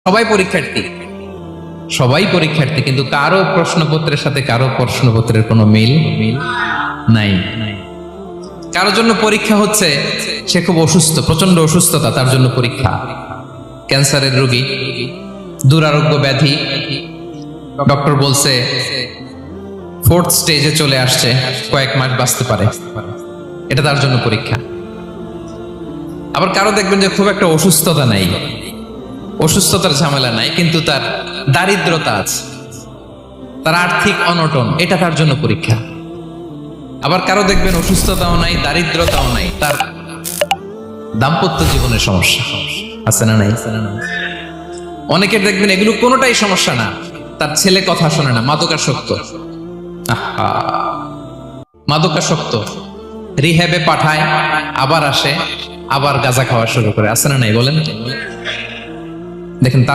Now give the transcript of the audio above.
সবাই পরীক্ষার্থী, সবাই পরীক্ষার্থী, কিন্তু কারো প্রশ্নপত্রের সাথে কারো প্রশ্নপত্রের কোনো মিল নাই। কারোর জন্য পরীক্ষা হচ্ছে সে খুব অসুস্থ, প্রচন্ড অসুস্থতা, তার জন্য পরীক্ষা। ক্যান্সারের রোগী, দুরারোগ্য ব্যাধি, ডক্টর বলছে 4th স্টেজে চলে আসছে, কয়েক মাস বাঁচতে পারে, এটা তার জন্য পরীক্ষা। আবার কারো দেখবেন যে খুব একটা অসুস্থতা নাই, অসুস্থতার ঝামেলা নাই, কিন্তু তার দারিদ্রতা আছে, তার আর্থিক অনটন, এটা তার জন্য পরীক্ষা। আবার কারো দেখবেন অসুস্থতাও নাই, দারিদ্রতাও নাই, তার দাম্পত্য জীবনের সমস্যা আছে না নাই? অনেকের দেখবেন এগুলো কোনোটাই সমস্যা না, তার ছেলে কথা শোনে না, মাদকাসক্ত। মাদকাসক্ত, রিহ্যাবে পাঠায়, আবার আসে, আবার গাঁজা খাওয়া শুরু করে, আছে না নাই বলেন? দেখেন তার